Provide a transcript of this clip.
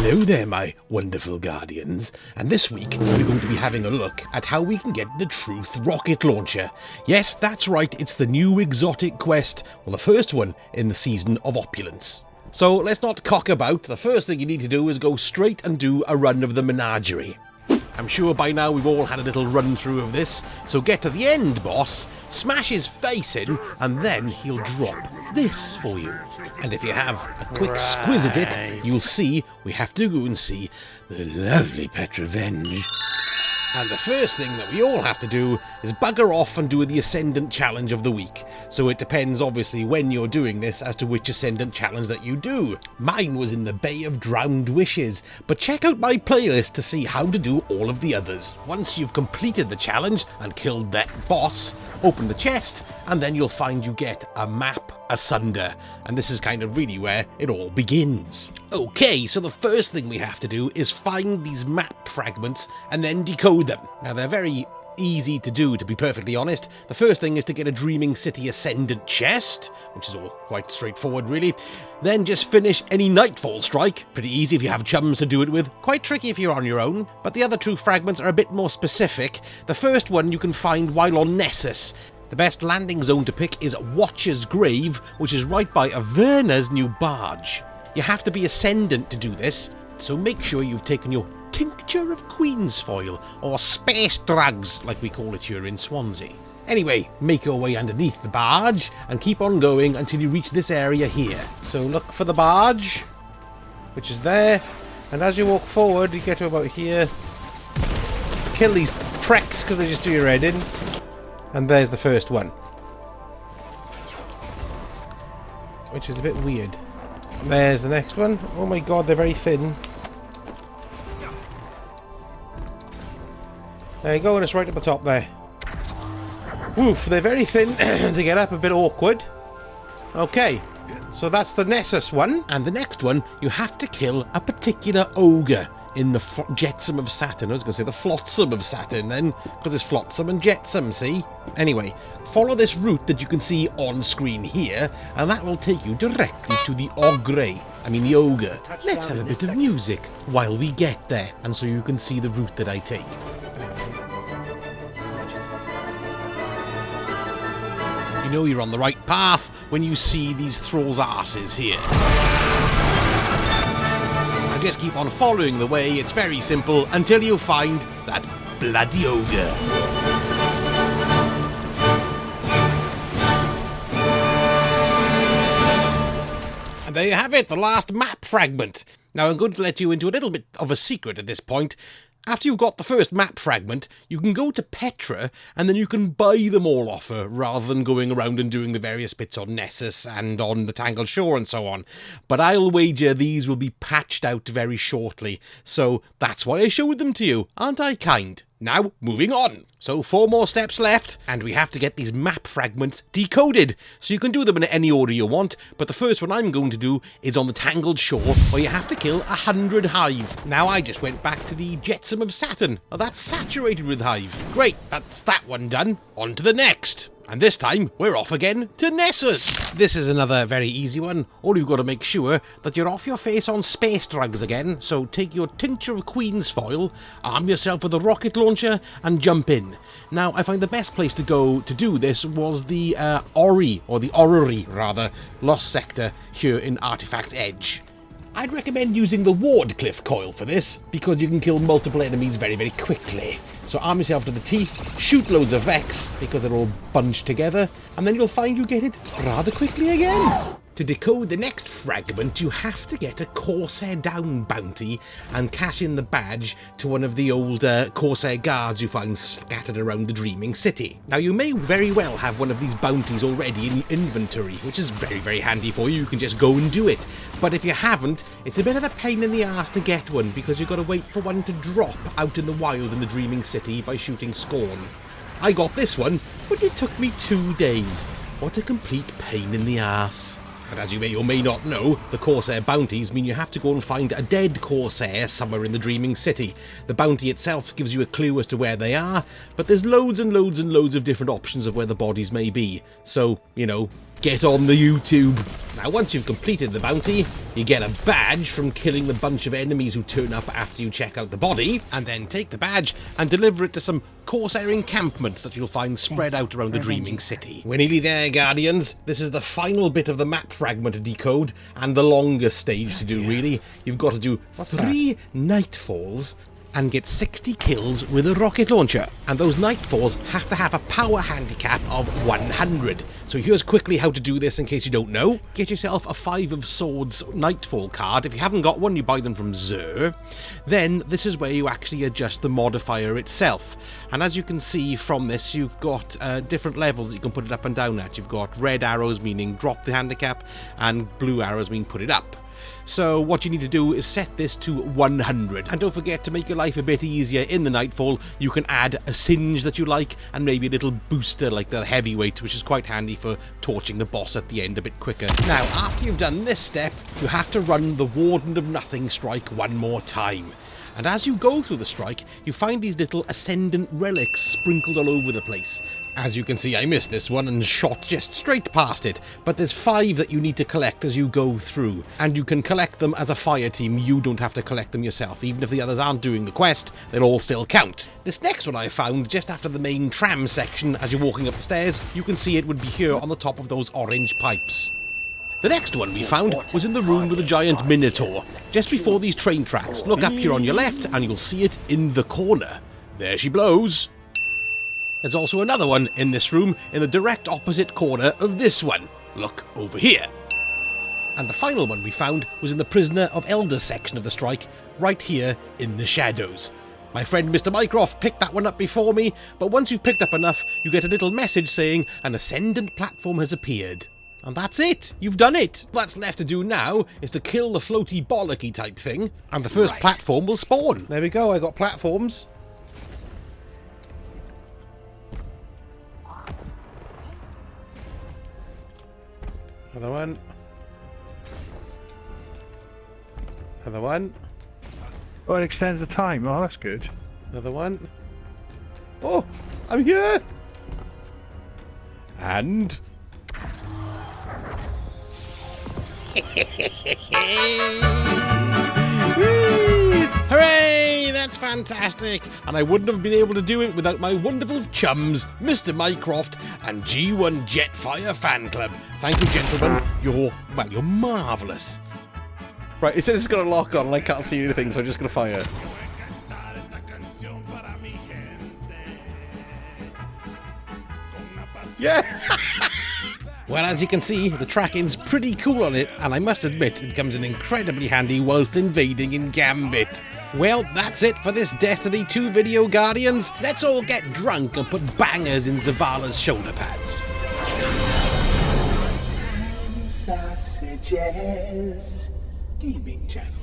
Hello there, my wonderful guardians, and this week we're going to be having a look at how we can get the Truth rocket launcher. Yes, that's right, it's the new exotic quest, well, the first one in the Season of Opulence. So let's not cock about. The first thing you need to do is go straight and do a run of the menagerie. I'm sure by now we've all had a little run through of this, so get to the end, boss, smash his face in, and then he'll drop this for you. And if you have a quick squiz at it, you'll see we have to go and see the lovely Petrovenge. And the first thing that we all have to do is bugger off and do the Ascendant challenge of the week. So it depends obviously when you're doing this as to which Ascendant challenge that you do. Mine was in the Bay of Drowned Wishes, but check out my playlist to see how to do all of the others. Once you've completed the challenge and killed that boss, open the chest and then you'll find you get a map Asunder, and this is kind of really where it all begins. Okay, so the first thing we have to do is find these map fragments and then decode them. Now they're very easy to do, to be perfectly honest. The first thing is to get a Dreaming City Ascendant chest, which is all quite straightforward really. Then just finish any Nightfall strike, pretty easy if you have chums to do it with, quite tricky if you're on your own. But the other two fragments are a bit more specific. The first one you can find while on Nessus. The best landing zone to pick is Watcher's Grave, which is right by Averna's new barge. You have to be Ascendant to do this, so make sure you've taken your tincture of Queen's Foil, or space drugs, like we call it here in Swansea. Anyway, make your way underneath the barge, and keep on going until you reach this area here. So look for the barge, which is there, and as you walk forward, you get to about here. Kill these pricks, because they just do your head in. And there's the first one, which is a bit weird. And there's the next one. Oh my god, they're very thin. There you go, and it's right at the top there. Woof, they're very thin to get up, a bit awkward. Okay, so that's the Nessus one. And the next one, you have to kill a particular ogre in the Jetsam of Saturn. I was going to say the Flotsam of Saturn then, because it's Flotsam and Jetsam, see? Anyway, follow this route that you can see on screen here, and that will take you directly to the the ogre. Let's have a bit of music while we get there, and so you can see the route that I take. You know you're on the right path when you see these thralls' asses here. Just keep on following the way, it's very simple, until you find that bloody ogre. And there you have it, the last map fragment. Now I'm going to let you into a little bit of a secret at this point. After you've got the first map fragment, you can go to Petra, and then you can buy them all off her, rather than going around and doing the various bits on Nessus and on the Tangled Shore and so on. But I'll wager these will be patched out very shortly, so that's why I showed them to you. Aren't I kind? Now, moving on. So 4 more steps left, and we have to get these map fragments decoded. So you can do them in any order you want, but the first one I'm going to do is on the Tangled Shore, where you have to kill 100 Hive. Now I just went back to the Jetsam of Saturn. Oh, that's saturated with Hive. Great, that's that one done. On to the next. And this time, we're off again to Nessus. This is another very easy one. All you've got to make sure that you're off your face on space drugs again. So take your tincture of Queen's Foil, arm yourself with a rocket launcher, and jump in. Now, I find the best place to go to do this was the Orrery, Lost Sector here in Artifact's Edge. I'd recommend using the Wardcliffe coil for this, because you can kill multiple enemies very, very quickly. So arm yourself to the teeth, shoot loads of Vex, because they're all bunched together, and then you'll find you get it rather quickly again. To decode the next fragment, you have to get a Corsair down bounty and cash in the badge to one of the old Corsair guards you find scattered around the Dreaming City. Now, you may very well have one of these bounties already in your inventory, which is very, very handy for you. You can just go and do it. But if you haven't, it's a bit of a pain in the arse to get one, because you've got to wait for one to drop out in the wild in the Dreaming City by shooting Scorn. I got this one, but it took me 2 days. What a complete pain in the arse. And as you may or may not know, the Corsair bounties mean you have to go and find a dead Corsair somewhere in the Dreaming City. The bounty itself gives you a clue as to where they are, but there's loads and loads and loads of different options of where the bodies may be. So, you know, get on the YouTube. Now once you've completed the bounty, you get a badge from killing the bunch of enemies who turn up after you check out the body, and then take the badge and deliver it to some Corsair encampments that you'll find spread out around the Dreaming City. We're nearly there, Guardians. This is the final bit of the map fragment to decode, and the longest stage to do, really. You've got to do 3 Nightfalls and get 60 kills with a rocket launcher. And those Nightfalls have to have a power handicap of 100. So here's quickly how to do this in case you don't know. Get yourself a 5 of Swords Nightfall card. If you haven't got one, you buy them from Xur. Then this is where you actually adjust the modifier itself. And as you can see from this, you've got different levels that you can put it up and down at. You've got red arrows meaning drop the handicap, and blue arrows mean put it up. So what you need to do is set this to 100. And don't forget to make your life a bit easier in the Nightfall. You can add a singe that you like, and maybe a little booster like the heavyweight, which is quite handy for torching the boss at the end a bit quicker. Now, after you've done this step, you have to run the Warden of Nothing strike one more time. And as you go through the strike, you find these little Ascendant relics sprinkled all over the place. As you can see, I missed this one and shot just straight past it, but there's 5 that you need to collect as you go through, and you can collect them as a fire team. You don't have to collect them yourself. Even if the others aren't doing the quest, they'll all still count. This next one I found just after the main tram section. As you're walking up the stairs, you can see it would be here on the top of those orange pipes. The next one we found was in the room with the giant Minotaur. Just before these train tracks, look up here on your left and you'll see it in the corner. There she blows. There's also another one in this room in the direct opposite corner of this one. Look over here. And the final one we found was in the Prisoner of Elders section of the strike, right here in the shadows. My friend Mr. Mycroft picked that one up before me, but once you've picked up enough, you get a little message saying an Ascendant platform has appeared. And that's it! You've done it! What's left to do now is to kill the floaty bollocky type thing, and the first platform will spawn. There we go, I got platforms. Another one. Another one. Oh, it extends the time. Oh, that's good. Another one. Oh, I'm here! And... Hooray! That's fantastic! And I wouldn't have been able to do it without my wonderful chums, Mr. Mycroft and G1JetFire fan club. Thank you, gentlemen. You're marvellous. Right, it says it's going to lock on and I can't see anything, so I'm just going to fire. Yeah! Well, as you can see, the tracking's pretty cool on it, and I must admit it comes in incredibly handy whilst invading in Gambit. Well, that's it for this Destiny 2 video, Guardians. Let's all get drunk and put bangers in Zavala's shoulder pads. Time sausages. Gaming channel.